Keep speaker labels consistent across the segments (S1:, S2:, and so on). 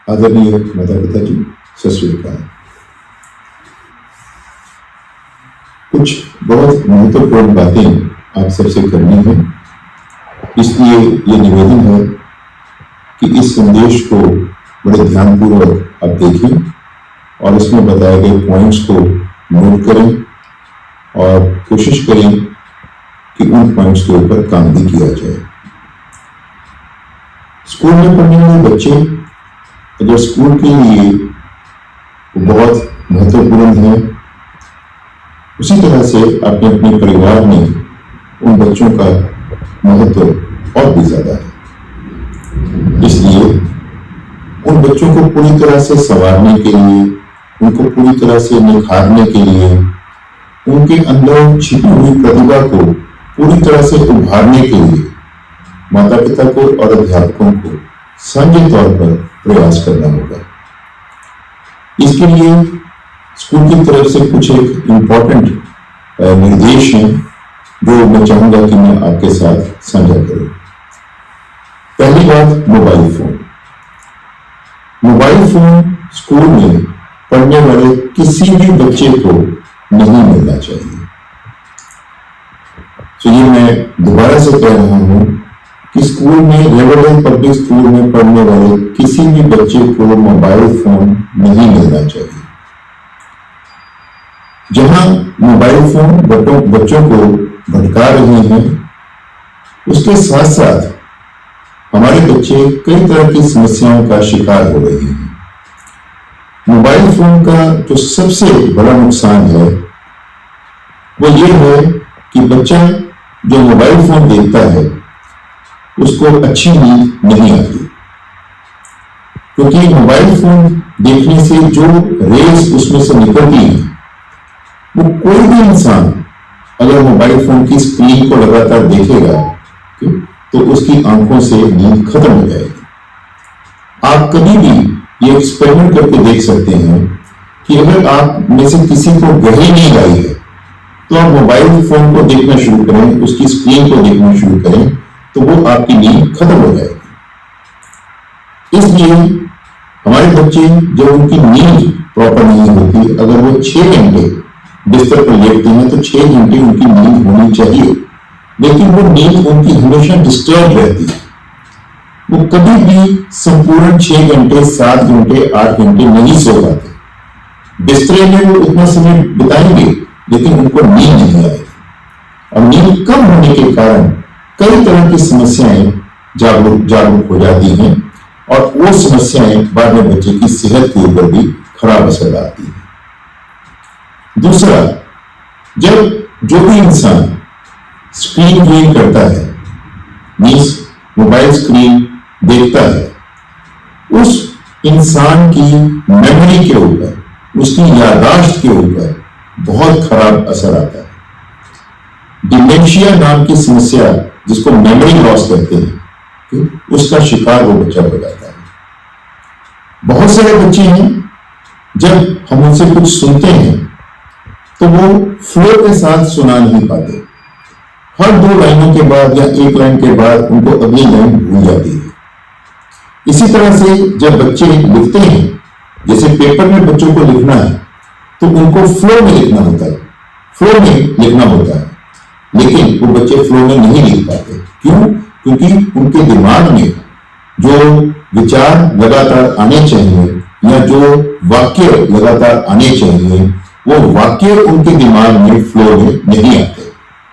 S1: आदरणीय माता पिता जी, सत श्री अकाल। कुछ बहुत महत्वपूर्ण बातें आप सबसे करनी है, इसलिए ये निवेदन है कि इस संदेश को बड़े ध्यानपूर्वक आप देखें और इसमें बताए गए पॉइंट्स को नोट करें और कोशिश करें कि उन पॉइंट्स के ऊपर काम भी किया जाए। स्कूल में पढ़ने वाले बच्चे अगर स्कूल के लिए बहुत महत्वपूर्ण है, उसी तरह से अपने अपने परिवार में उन बच्चों का महत्व और भी ज्यादा है। इसलिए उन बच्चों को पूरी तरह से संवारने के लिए, उनको पूरी तरह से निखारने के लिए, उनके अंदर छिपी हुई प्रतिभा को पूरी तरह से उभारने के लिए माता पिता को और अध्यापकों को साझे तौर पर प्रयास करना होगा। इसके लिए स्कूल की तरफ से कुछ एक इम्पोर्टेंट निर्देश हैं जो मैं चाहूंगा कि मैं आपके साथ साझा करूं। पहली बात, mobile phone. Mobile phone school में पढ़ने वाले किसी भी बच्चे को नहीं मिलना चाहिए। तो ये मैं दोबारा से कह रहा हूं कि स्कूल में, रेगुलर पब्लिक स्कूल में पढ़ने वाले किसी भी बच्चे को मोबाइल फोन नहीं मिलना चाहिए। जहां मोबाइल फोन बच्चों को भटका रहे हैं, उसके साथ साथ हमारे बच्चे कई तरह की समस्याओं का शिकार हो रहे हैं। मोबाइल फोन का जो सबसे बड़ा नुकसान है वो ये है कि बच्चा जो मोबाइल फोन देखता है उसको अच्छी नींद नहीं आती, क्योंकि मोबाइल फोन देखने से जो रेस उसमें से निकलती है, वो कोई भी इंसान अगर मोबाइल फोन की स्क्रीन को लगातार देखेगा तो उसकी आंखों से नींद खत्म हो जाएगी। आप कभी भी ये एक्सपेरिमेंट करके देख सकते हैं कि अगर आप में से किसी को गहरी नींद आई है तो आप मोबाइल फोन को देखना शुरू करें, उसकी स्क्रीन को देखना शुरू करें, तो वो आपकी नींद खत्म हो जाएगी। इसलिए हमारे बच्चे जब उनकी नींद प्रॉपर नहीं होती, अगर वो 6 घंटे बिस्तर पर लेटते हैं तो 6 घंटे उनकी नींद होनी चाहिए, लेकिन वो नींद उनकी हमेशा डिस्टर्ब रहती है। वो कभी भी संपूर्ण 6 घंटे, 7 घंटे, 8 घंटे नहीं सो पाते। बिस्तरे में वो इतना समय बिताएंगे लेकिन उनको नींद नहीं आएगी, और नींद कम होने के कारण कई तरह की समस्याएं जागरूक हो जाती हैं, और वो समस्याएं बाद में बच्चे की सेहत के ऊपर भी खराब असर डालती हैं। दूसरा, जब जो भी इंसान स्क्रीन व्यूइंग करता है, मींस मोबाइल स्क्रीन देखता है, उस इंसान की मेमोरी के ऊपर, उसकी याददाश्त के ऊपर बहुत खराब असर आता है। डिमेंशिया नाम की समस्या, जिसको मेमोरी लॉस कहते हैं, उसका शिकार वो बच्चा हो जाता है। बहुत सारे बच्चे हैं, जब हम उनसे कुछ सुनते हैं तो वो फ्लो के साथ सुना नहीं पाते। हर 2 लाइनों के बाद या 1 लाइन के बाद उनको अगली लाइन भूल जाती है। इसी तरह से जब बच्चे लिखते हैं, जैसे पेपर में बच्चों को लिखना है तो उनको फ्लो में लिखना होता है, फ्लो में लिखना होता है, लेकिन वो बच्चे फ्लो में नहीं लिख पाते। क्यों? क्योंकि उनके दिमाग में जो विचार लगातार आने चाहिए या जो वाक्य लगातार आने चाहिए, वो वाक्य उनके दिमाग में फ्लो में नहीं आते,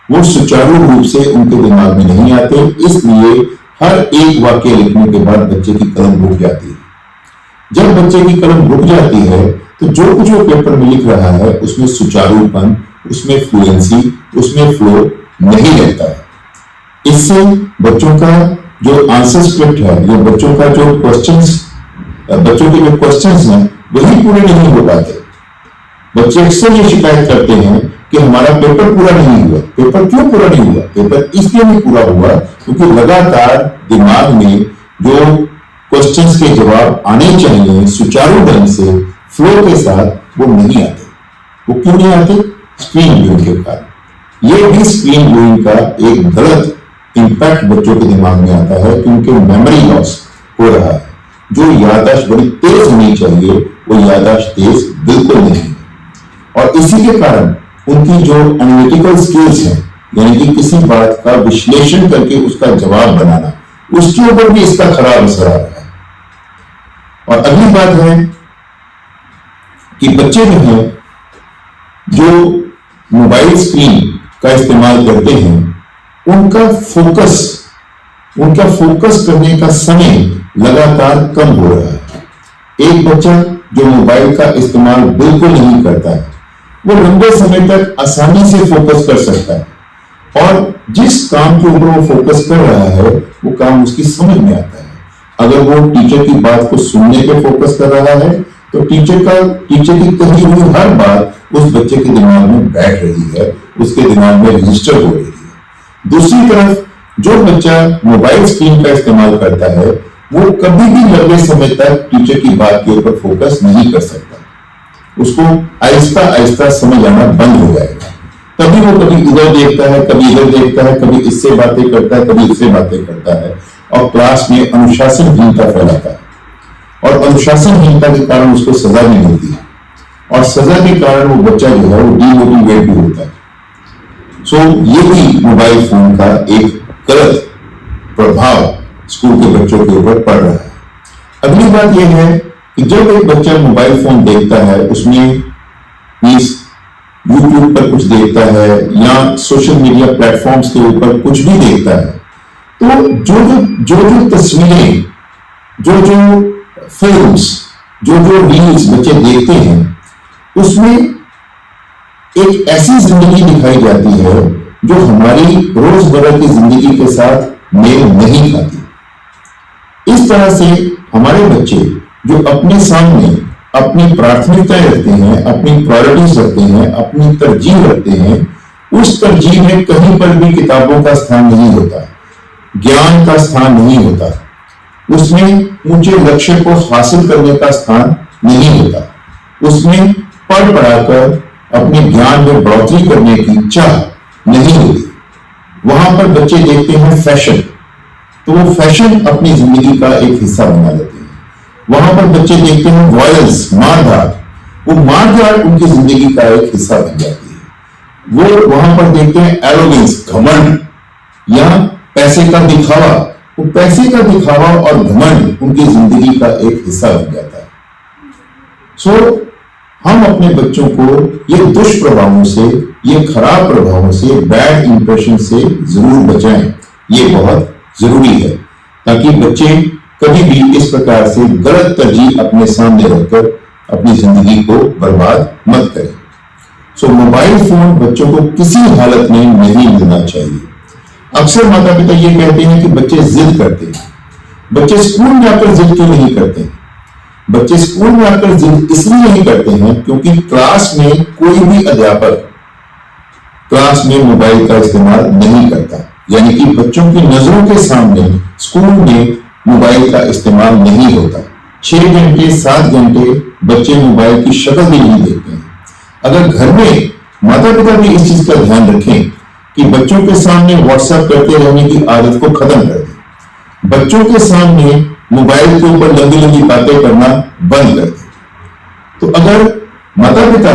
S1: वो सुचारू रूप से उनके दिमाग में नहीं आते। इसलिए हर एक वाक्य लिखने के बाद बच्चे की कलम रुक जाती है। जब बच्चे की कलम रुक जाती है तो जो कुछ वो पेपर में लिख रहा है उसमें सुचारूपन, उसमें फ्लुएंसी, उसमें फ्लो नहीं रहता है। इससे बच्चों का जो आंसर स्क्रिप्ट है, या बच्चों का जो बच्चों के जो क्वेश्चंस हैं वही पूरे नहीं हो पाते। बच्चे अक्सर ये शिकायत करते हैं कि हमारा पेपर पूरा नहीं हुआ। पेपर क्यों पूरा नहीं हुआ? पेपर इसलिए नहीं पूरा हुआ क्योंकि लगातार दिमाग में जो क्वेश्चंस के जवाब आने चाहिए सुचारू ढंग से, फ्लो के साथ, वो नहीं आते। वो क्यों नहीं आते? स्क्रीन व्यूइंग के कारण। ये भी स्क्रीन व्यूइंग का एक गलत इंपैक्ट बच्चों के दिमाग में आता है कि उनके मेमोरी लॉस हो रहा है। जो याददाश्त बड़ी तेज होनी चाहिए वो याददाश्त तेज बिल्कुल नहीं है। और इसी के कारण उनकी जो एनालिटिकल स्किल्स हैं, यानी कि किसी बात का विश्लेषण करके उसका जवाब बनाना, उसके ऊपर भी इसका खराब असर आ रहा है। और अगली बात है कि बच्चे जो हैं जो मोबाइल स्क्रीन का इस्तेमाल करते हैं उनका फोकस करने का समय लगातार कम हो रहा है। एक बच्चा जो मोबाइल का इस्तेमाल बिल्कुल नहीं करता है वो लंबे समय तक आसानी से फोकस कर सकता है और जिस काम के ऊपर वो फोकस कर रहा है वो काम उसकी समझ में आता है। अगर वो टीचर की बात को सुनने पे फोकस कर रहा है तो टीचर की कही हुई हर बात उस बच्चे के दिमाग में बैठ रही है, उसके दिमाग में रजिस्टर हो रही है। दूसरी तरफ जो बच्चा मोबाइल स्क्रीन का इस्तेमाल करता है वो कभी भी लंबे समय तक टीचर की बात के ऊपर फोकस नहीं कर सकता। उसको आहिस्ता आहिस्ता समझ आना बंद हो जाएगा। तभी वो कभी इधर देखता है, कभी इधर देखता है, कभी इससे बातें करता है, कभी इससे बातें करता है और क्लास में अनुशासनहीनता फैलाता है। और अनुशासनहीनता के कारण उसको सजा भी मिलती है और सजा के कारण वो बच्चा जो है वो डीमोटिवेट भी होता है। सो ये भी मोबाइल फोन का एक गलत प्रभाव स्कूल के बच्चों के ऊपर पड़ रहा है। अगली बात यह है कि जब एक बच्चा मोबाइल फोन देखता है, उसमें यूट्यूब पर कुछ देखता है या सोशल मीडिया प्लेटफॉर्म्स के ऊपर कुछ भी देखता है, तो जो तस्वीरें, जो फिल्म्स, जो रील्स बच्चे देखते हैं उसमें एक ऐसी जिंदगी दिखाई जाती है जो हमारी रोजमर्रा की जिंदगी के साथ मेल नहीं खाती। इस तरह से हमारे बच्चे जो अपने सामने अपनी प्राथमिकताएं रखते हैं, अपनी प्रायोरिटीज रखते हैं, अपनी तरजीह रखते हैं, उस तरजीह में कहीं पर भी किताबों का स्थान नहीं होता, ज्ञान का स्थान नहीं होता, उसमें ऊंचे लक्ष्य को हासिल करने का स्थान नहीं होता, उसमें पढ़ पढ़ाकर अपने ज्ञान में बढ़ोतरी करने की चाह नहीं होती। वहां पर बच्चे देखते हैं फैशन, तो वो फैशन अपनी जिंदगी का एक हिस्सा बना लेते हैं। वहां पर बच्चे देखते हैं वायलेंस, मारधाड़, वो मारधाड़ उनकी जिंदगी का एक हिस्सा बन जाती है। वो वहां पर देखते हैं एरोगेंस, घमंड या पैसे का दिखावा, वो पैसे का दिखावा और घमंड उनकी जिंदगी का एक हिस्सा बन जाता है। सो हम अपने बच्चों को ये दुष्प्रभावों से, ये खराब प्रभावों से, बैड इंप्रेशन से जरूर बचाएं। ये बहुत जरूरी है ताकि बच्चे कभी भी इस प्रकार से गलत तरजीह अपने सामने रखकर अपनी जिंदगी को बर्बाद मत करें। सो मोबाइल फोन बच्चों को किसी हालत में नहीं मिलना चाहिए। अक्सर माता पिता ये कहते हैं कि बच्चे जिद करते हैं। बच्चे स्कूल में आकर जिद क्यों नहीं करते? बच्चे स्कूल में आकर जिद इसलिए नहीं करते हैं क्योंकि क्लास में कोई भी अध्यापक क्लास में मोबाइल का इस्तेमाल नहीं करता, यानी कि बच्चों की नजरों के सामने स्कूल में मोबाइल का इस्तेमाल नहीं होता। 6 घंटे 7 घंटे बच्चे मोबाइल की शक्ल भी नहीं देखते हैं। अगर घर में माता पिता भी इस चीज का ध्यान रखें कि बच्चों के सामने व्हाट्सएप करते रहने की आदत को खत्म कर दें, बच्चों के सामने मोबाइल के ऊपर लंबी लंबी बातें करना बंद कर दें, तो अगर माता पिता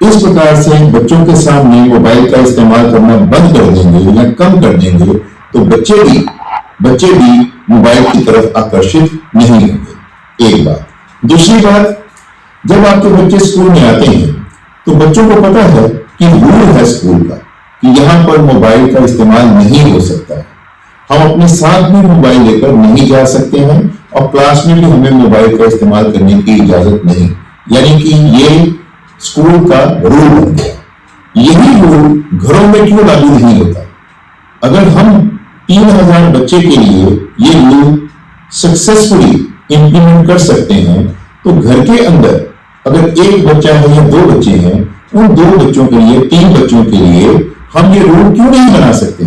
S1: इस प्रकार से बच्चों के सामने मोबाइल का इस्तेमाल करना बंद कर देंगे या कम कर देंगे तो बच्चे भी मोबाइल की तरफ आकर्षित नहीं होंगे। एक बात। दूसरी बात, जब आपके बच्चे स्कूल में आते हैं तो बच्चों को पता है कि रूल है स्कूल का कि यहां पर मोबाइल का इस्तेमाल नहीं हो सकता है। हम अपने साथ भी मोबाइल लेकर नहीं जा सकते हैं और क्लास में भी हमें मोबाइल का इस्तेमाल करने की इजाजत नहीं, यानी कि ये स्कूल का रूल बन गया। यही रूल घरों में क्यों लागू नहीं होता? अगर हम 3000 बच्चे के लिए ये रूल सक्सेसफुली इंप्लीमेंट कर सकते हैं तो घर के अंदर अगर एक बच्चा है या 2 बच्चे हैं, उन 2 बच्चों के लिए, 3 बच्चों के लिए हम ये रूल क्यों नहीं बना सकते?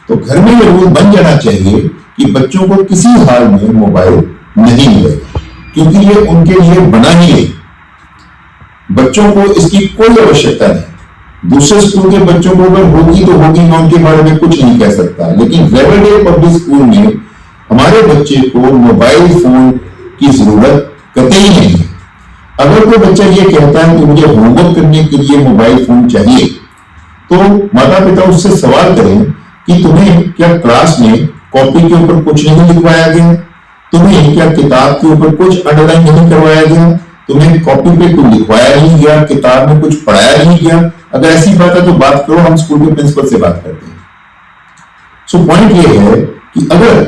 S1: तो घर में ये रूल बन जाना चाहिए कि बच्चों को किसी हाल में मोबाइल नहीं मिलेगा, क्योंकि ये उनके लिए बना ही नहीं। बच्चों को इसकी कोई आवश्यकता नहीं। दूसरे स्कूल के बच्चों को अगर होगी तो होगी, मैं उनके बारे में कुछ नहीं कह सकता, लेकिन रेवरडे पब्लिक स्कूल में हमारे बच्चे को मोबाइल फोन की जरूरत कतई नहीं है। अगर कोई बच्चा ये कहता है कि मुझे होमवर्क करने के लिए मोबाइल फोन चाहिए, तो माता पिता उससे सवाल करें कि तुम्हें क्या क्लास में कॉपी के ऊपर कुछ नहीं लिखवाया गया, तुम्हें क्या किताब के ऊपर कुछ अंडरलाइन नहीं करवाया गया, तुम्हें कॉपी पे कुछ लिखवाया नहीं गया, किताब में कुछ पढ़ाया नहीं गया। अगर ऐसी बात है तो बात करो, हम स्कूल के प्रिंसिपल से बात करते हैं। सो पॉइंट ये है कि अगर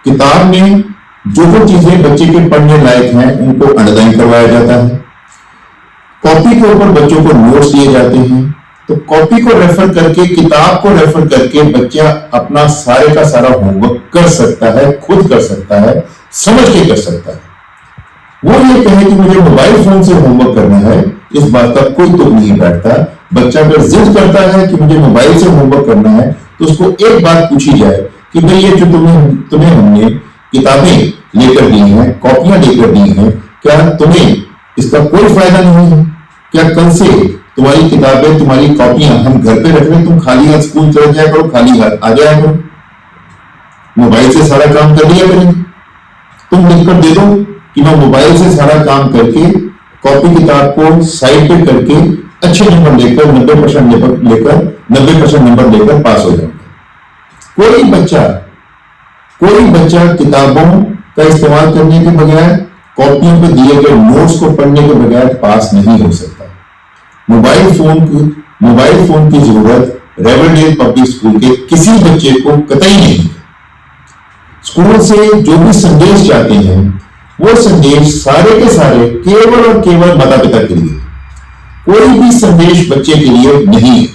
S1: किताब में जो चीजें बच्चे के पढ़ने लायक हैं उनको अंडरलाइन करवाया जाता है, कॉपी के ऊपर बच्चों को नोट्स दिए जाते हैं, तो कॉपी को रेफर करके, किताब को रेफर करके बच्चा अपना सारे का सारा होमवर्क कर सकता है, खुद कर सकता है, समझ के कर सकता है। वो ये कहे कि मुझे मोबाइल फोन से होमवर्क करना है, इस बात का कोई तुक नहीं बैठता। बच्चा अगर जिद करता है कि मुझे मोबाइल से होमवर्क करना है, तो उसको एक बात पूछी जाए कि भाई ये जो तुम्हें हमने किताबें लेकर दी हैं, कॉपियां लेकर दी हैं, क्या तुम्हें इसका कोई फायदा नहीं है? क्या कल से तुम्हारी किताबें, तुम्हारी कॉपियां हम घर पे रख रहे, तुम खाली हाथ स्कूल चले जाया करो, खाली हाथ आ जाया करो, मोबाइल से सारा काम कर लिया करेंगे। तुम लिखकर दे दो कि मैं मोबाइल से सारा काम करके कॉपी किताब को साइड पे करके अच्छे नंबर लेकर 90% नंबर लेकर पास हो जाऊंगा। कोई बच्चा किताबों का इस्तेमाल करने के बगैर, कॉपियों पे दिए गए नोट्स को पढ़ने के बगैर पास नहीं हो सकता। मोबाइल फोन की जरूरत रेवरडेल पब्लिक स्कूल के किसी बच्चे को कतई नहीं है। स्कूल से जो भी संदेश जाते हैं, वो संदेश सारे के सारे केवल और केवल माता पिता के लिए, कोई भी संदेश बच्चे के लिए नहीं है।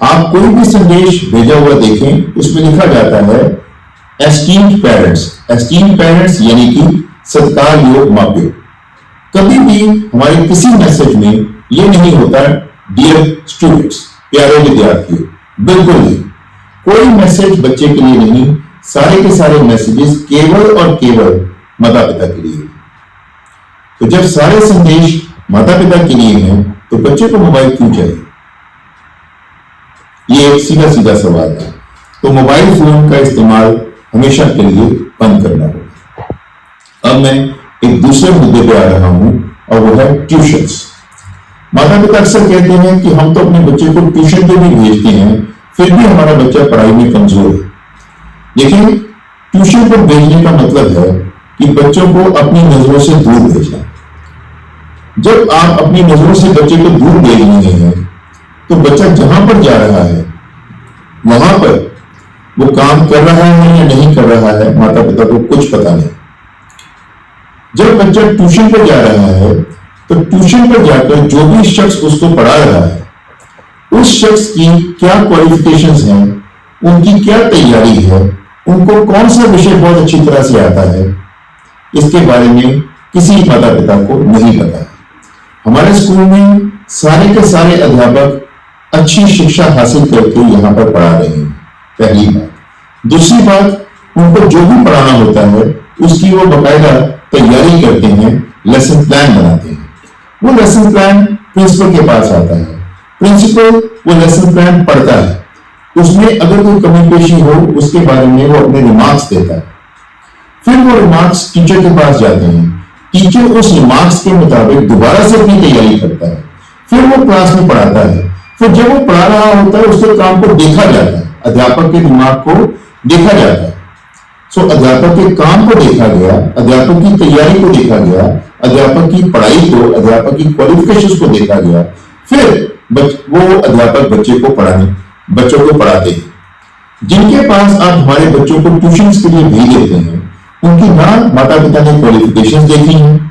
S1: आप कोई भी संदेश भेजा हुआ देखें, उसमें लिखा जाता है एस्टीम्ड पेरेंट्स यानी कि सत्कार योग माँ-बाप। कभी भी हमारे किसी मैसेज में ये नहीं होता डियर स्टूडेंट्स, प्यारे विद्यार्थियों, बिल्कुल नहीं। कोई मैसेज बच्चे के लिए नहीं, सारे के सारे मैसेजेस केवल और केवल माता पिता के लिए। तो जब सारे संदेश माता पिता के लिए हैं, तो बच्चे को मोबाइल क्यों चाहिए? ये एक सीधा सीधा सवाल है। तो मोबाइल फोन का इस्तेमाल हमेशा के लिए बंद करना होगा। अब मैं एक दूसरे मुद्दे पे आ रहा हूं, और वो है ट्यूशंस। माता पिता अक्सर कहते हैं कि हम तो अपने बच्चे को ट्यूशन पे भी भेजते हैं, फिर भी हमारा बच्चा पढ़ाई में कमजोर है। देखिए, ट्यूशन पर भेजने का मतलब है कि बच्चों को अपनी नजरों से दूर भेजना। जब आप अपनी नजरों से बच्चे को दूर भेज रहे हैं, तो बच्चा जहां पर जा रहा है वहां पर वो काम कर रहा है या नहीं कर रहा है, माता पिता को कुछ पता नहीं। जब बच्चा ट्यूशन पर जा रहा है, तो ट्यूशन पर जाकर जो भी शख्स उसको पढ़ा रहा है, उस शख्स की क्या क्वालिफिकेशंस हैं, उनकी क्या तैयारी है, उनको कौन सा विषय बहुत अच्छी तरह से आता है, इसके बारे में किसी माता पिता को नहीं पता है। हमारे स्कूल में सारे के सारे अध्यापक अच्छी शिक्षा हासिल करके यहाँ पर पढ़ा रहे हैं, पहली बात। दूसरी बात, उनको जो भी पढ़ाना होता है उसकी वो बाकायदा तैयारी करते हैं, लेसन प्लान बनाते हैं। वो लेसन प्लान प्रिंसिपल के पास आता है, प्रिंसिपल वो लेसन प्लान पढ़ता है, उसमें अगर कोई कमी पेशी हो उसके बारे में वो अपने रिमार्क्स देता है। फिर वो रिमार्क्स टीचर के पास जाते हैं, टीचर उस रिमार्क्स के मुताबिक दोबारा से अपनी तैयारी करता है, फिर वो क्लास में पढ़ाता है। फिर जब वो पढ़ा रहा होता है उसके काम को देखा जाता है, अध्यापक के दिमाग को देखा जाता है। सो अध्यापक के काम को देखा गया, अध्यापक की तैयारी को देखा गया, अध्यापक की पढ़ाई को, अध्यापक की क्वालिफिकेशंस को देखा गया। फिर वो अध्यापक बच्चों को पढ़ाते हैं। जिनके पास आप हमारे बच्चों को ट्यूशन के लिए भेज देते हैं, उनकी ना माता पिता ने क्वालिफिकेशंस देखी है,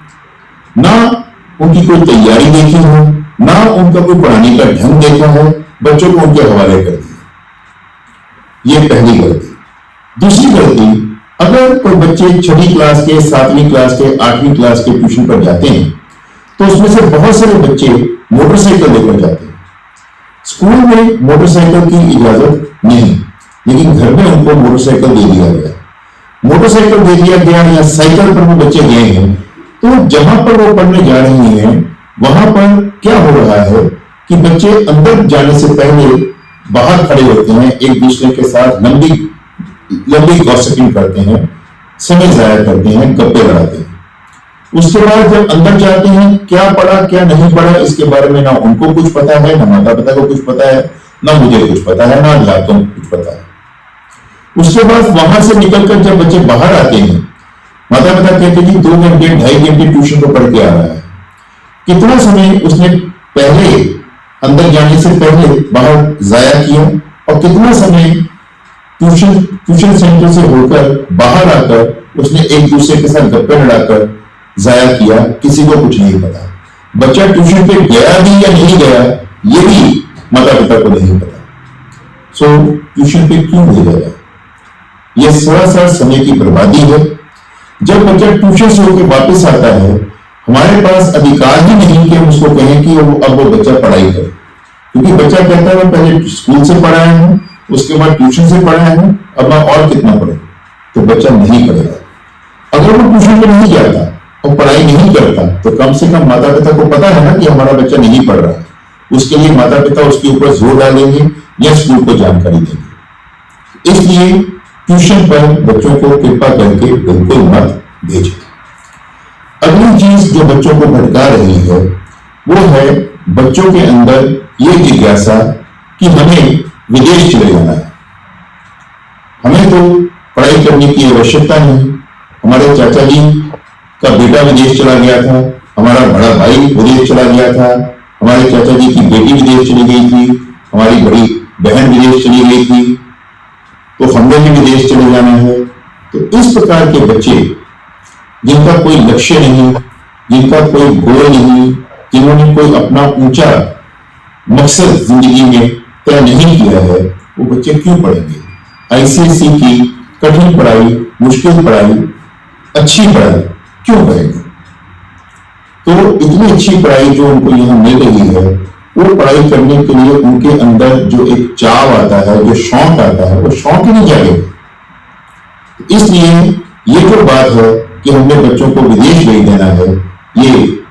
S1: ना उनकी कोई तैयारी देखी है, ना उनका कोई पढ़ाने का ढंग देखा है, बच्चों को उनके हवाले कर दिया। ये पहली गलती। दूसरी गलती, अगर कोई बच्चे 6वीं क्लास के, 7वीं क्लास के, 8वीं क्लास के ट्यूशन पर जाते हैं, तो उसमें से बहुत सारे बच्चे मोटरसाइकिल लेकर जाते हैं। स्कूल में मोटरसाइकिल की इजाजत नहीं, लेकिन घर में उनको मोटरसाइकिल दे दिया गया। मोटरसाइकिल दे दिया गया या साइकिल पर वो बच्चे गए हैं, तो जहां पर वो पढ़ने जा रहे हैं वहां पर क्या हो रहा है कि बच्चे अंदर जाने से पहले बाहर खड़े होते हैं, एक दूसरे के साथ लंबी गॉसिपिंग करते हैं, समय जाया करते हैं, गप्पे लड़ाते हैं। उसके बाद जब अंदर जाते हैं, क्या पढ़ा क्या नहीं पढ़ा इसके बारे में ना उनको कुछ पता है, ना माता पिता को कुछ पता है, ना मुझे कुछ पता है, ना अध्यापकों को कुछ पता है। उसके बाद वहां से निकलकर जब बच्चे बाहर आते हैं, माता पिता कहते हैं कि 2 घंटे 2.5 घंटे ट्यूशन को पढ़ के आ रहा है। कितना समय उसने पहले अंदर जाने से पहले बाहर जाया किया और कितना समय ट्यूशन सेंटर से होकर बाहर आकर उसने एक दूसरे के साथ गप्पे लड़ाकर जाया किया, किसी को कुछ नहीं पता। बच्चा ट्यूशन पे गया भी या नहीं गया ये भी माता पिता को नहीं पता। सो ट्यूशन पे क्यों भेजा जाए? यह सरासर समय की बर्बादी है। जब बच्चा ट्यूशन से होकर वापस आता है, हमारे पास अधिकार ही नहीं कि हम उसको कहें कि अब वो बच्चा पढ़ाई करे, क्योंकि बच्चा कहता है मैं पहले स्कूल से पढ़ाया हूं, उसके बाद ट्यूशन से पढ़ाया हूं, अब मैं और कितना पढ़े। तो बच्चा नहीं पढ़ेगा। अगर वो ट्यूशन पे नहीं जाता और पढ़ाई नहीं करता तो कम से कम माता पिता को पता है ना कि हमारा बच्चा नहीं पढ़ रहा है। उसके लिए माता पिता उसके ऊपर जोर डालेंगे या स्कूल को जानकारी देंगे। इसलिए ट्यूशन पर बच्चों को कृपा करके बिल्कुल मत भेजें। अगली चीज जो बच्चों को भटका रही है वो है बच्चों के अंदर ये जिज्ञासा कि हमें विदेश चले जाना है। हमें तो पढ़ाई करने की आवश्यकता नहीं। हमारे चाचा जी का बेटा विदेश चला गया था, हमारा बड़ा भाई विदेश चला गया था, हमारे चाचा जी की बेटी विदेश चली गई थी, हमारी बड़ी बहन विदेश चली गई थी, तो हमने भी विदेश चले जाना है। तो इस प्रकार के बच्चे जिनका कोई लक्ष्य नहीं, जिनका कोई गोल नहीं, जिन्होंने कोई अपना ऊंचा मकसद जिंदगी में तय नहीं किया है, वो बच्चे क्यों पढ़ेंगे? आईसीएसई की कठिन पढ़ाई, मुश्किल पढ़ाई, अच्छी पढ़ाई क्यों करेंगे? तो इतनी अच्छी पढ़ाई जो उनको यहाँ मिल रही है, वो पढ़ाई करने के लिए उनके अंदर जो एक चाव आता है, जो शौक आता है, वो शौक ही नहीं जागेगा। इसलिए ये जो बात है कि हमने बच्चों को विदेश भेज देना है, ये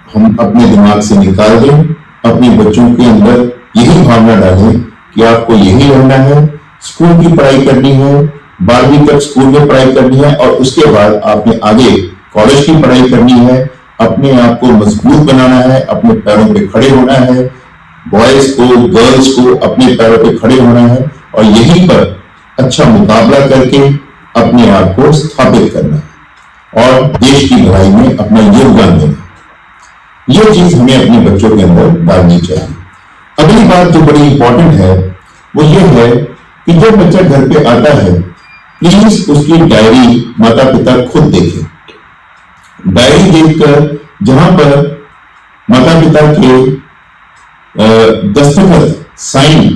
S1: हम अपने दिमाग से निकाल दें। अपने बच्चों के अंदर यही भावना डालें कि आपको यही रहना है, स्कूल की पढ़ाई करनी है, 12वीं तक स्कूल में पढ़ाई करनी है और उसके बाद आपने आगे कॉलेज की पढ़ाई करनी है। अपने आप को मजबूत बनाना है, अपने पैरों पे खड़े होना है, बॉयज को गर्ल्स को अपने पैरों पे खड़े होना है और यहीं पर अच्छा मुकाबला करके अपने आप को स्थापित करना है और देश की भलाई में अपना योगदान देना। यह चीज हमें अपने बच्चों के अंदर डालनी चाहिए। अगली बात जो बड़ी इंपॉर्टेंट है वो ये है कि जब बच्चा घर पे आता है, प्लीज उसकी डायरी माता पिता खुद देखें। डायरी देखकर जहां पर माता पिता के दस्तखत साइन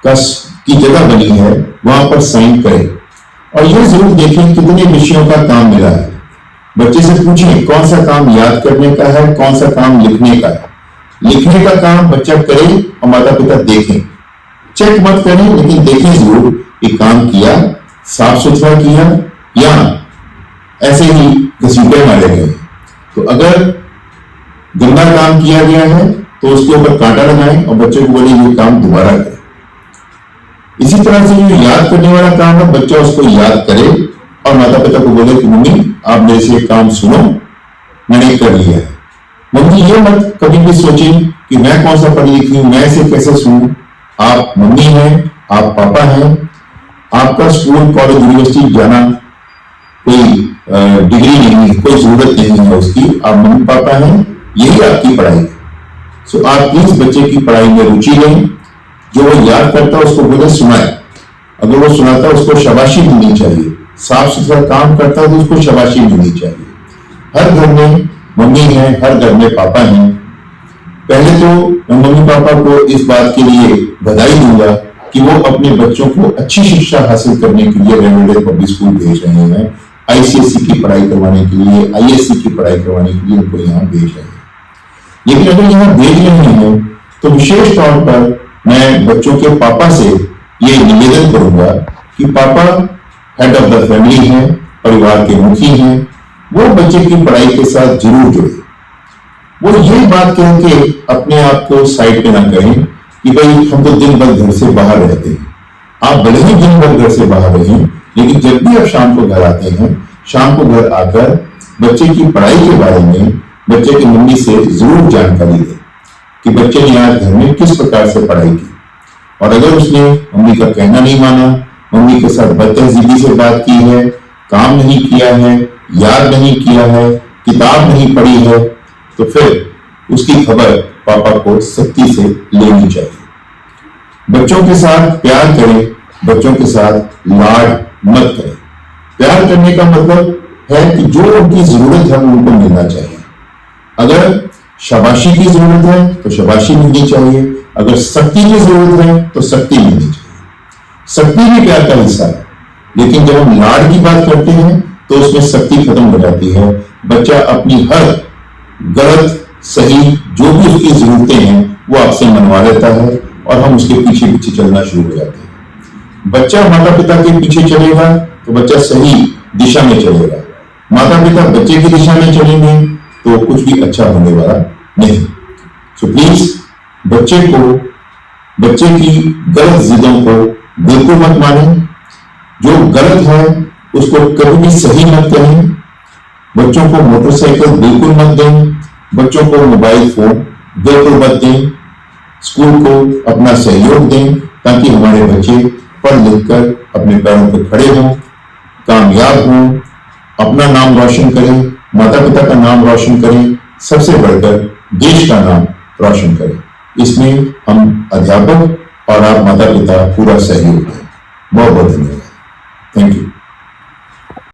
S1: की जगह बनी है, वहां पर साइन करें और यह जरूर देखें कितने विषयों का काम मिला है। बच्चे से पूछें कौन सा काम याद करने का है, कौन सा काम लिखने का है। लिखने का काम बच्चा करे और माता पिता देखें, चेक मत करें लेकिन देखें जरूर कि काम किया, साफ सुथरा किया या ऐसे ही घसीटे मारे गए। तो अगर गंदा काम किया गया है तो उसके ऊपर कांटा लगाएं और बच्चे को बोले ये काम दोबारा करें। इसी तरह से जो याद करने वाला काम है, बच्चा उसको याद करे और माता पिता को बोले कि मम्मी आप मेरे से एक काम सुनो, मैंने कर लिया है। मम्मी ये मत कभी भी सोचें कि मैं कौन सा पढ़ी लिखी हूं, मैं इसे कैसे सुनूं। आप मम्मी हैं, आप पापा हैं, आपका स्कूल कॉलेज यूनिवर्सिटी जाना कोई डिग्री नहीं, कोई जरूरत नहीं है उसकी। आप मम्मी पापा हैं, यही आपकी पढ़ाई है। सो आप प्लीज बच्चे की पढ़ाई में रुचि लें। जो वो याद करता है उसको बोले सुनाए, अगर वो सुनाता है उसको शाबाशी मिलनी चाहिए। साफ सुथरा काम करता है तो उसको शाबाशी मिलनी चाहिए। हर घर में मम्मी है, हर घर में पापा हैं। पहले तो मैं मम्मी पापा को इस बात के लिए बधाई दूंगा कि वो अपने बच्चों को अच्छी शिक्षा हासिल करने के लिए रेगुलर पब्लिक स्कूल भेज रहे हैं, आईसीएसई की पढ़ाई करवाने के लिए, आईएससी की पढ़ाई करवाने के लिए उनको यहाँ भेज रहे हैं। लेकिन अगर यहाँ भेज रहे हैं तो विशेष तौर पर मैं बच्चों के पापा से ये निवेदन करूंगा कि पापा हेड ऑफ द फैमिली हैं, परिवार के मुखी हैं, वो बच्चे की पढ़ाई के साथ जरूर जुड़े। वो ये बात कह के अपने आप को साइड पे ना कहें कि भाई हम तो दिन भर घर से बाहर रहते हैं। आप भले ही दिन भर घर से बाहर रहें, लेकिन जब भी आप शाम को घर आते हैं, शाम को घर आकर बच्चे की पढ़ाई के बारे में बच्चे की मम्मी से जरूर जानकारी दें कि बच्चे ने आज घर में किस प्रकार से पढ़ाई की। और अगर उसने मम्मी का कहना नहीं माना, मम्मी के साथ बदतमीजी से बात की है, काम नहीं किया है, याद नहीं किया है, किताब नहीं पढ़ी है, तो फिर उसकी खबर पापा को सख्ती से लेनी चाहिए। बच्चों के साथ प्यार करें, बच्चों के साथ लाड मत करें। प्यार करने का मतलब है कि जो उनकी जरूरत है वो उनको मिलना चाहिए। अगर शाबाशी की जरूरत है तो शाबाशी मिलनी चाहिए, अगर सख्ती की जरूरत है तो सख्ती मिलनी चाहिए। सख्ती भी प्यार का हिस्सा है, लेकिन जब हम लाड की बात करते हैं तो उसमें सख्ती खत्म हो जाती है। बच्चा अपनी हर गलत सही जो भी उसकी जरूरतें हैं वो आपसे मनवा लेता है और हम उसके पीछे पीछे चलना शुरू हो जाते हैं। बच्चा माता पिता के पीछे चलेगा तो बच्चा सही दिशा में चलेगा, माता पिता बच्चे की दिशा में चलेंगे तो कुछ भी अच्छा होने वाला नहीं। सो प्लीज बच्चे की गलत जिदों को बिल्कुल मत मानें। जो गलत है उसको कभी भी सही मत करें। बच्चों को मोटरसाइकिल बिल्कुल मत दें, बच्चों को मोबाइल फोन बिल्कुल मत दें। स्कूल को अपना सहयोग दें ताकि हमारे बच्चे पढ़ लिख कर अपने पैरों पर खड़े हों, कामयाब हों, अपना नाम रोशन करें, माता पिता का नाम रोशन करें, सबसे बढ़कर देश का नाम रोशन करें। इसमें हम अध्यापक और आप माता पिता पूरा सहयोग दें। बहुत बहुत धन्यवाद। Thank you.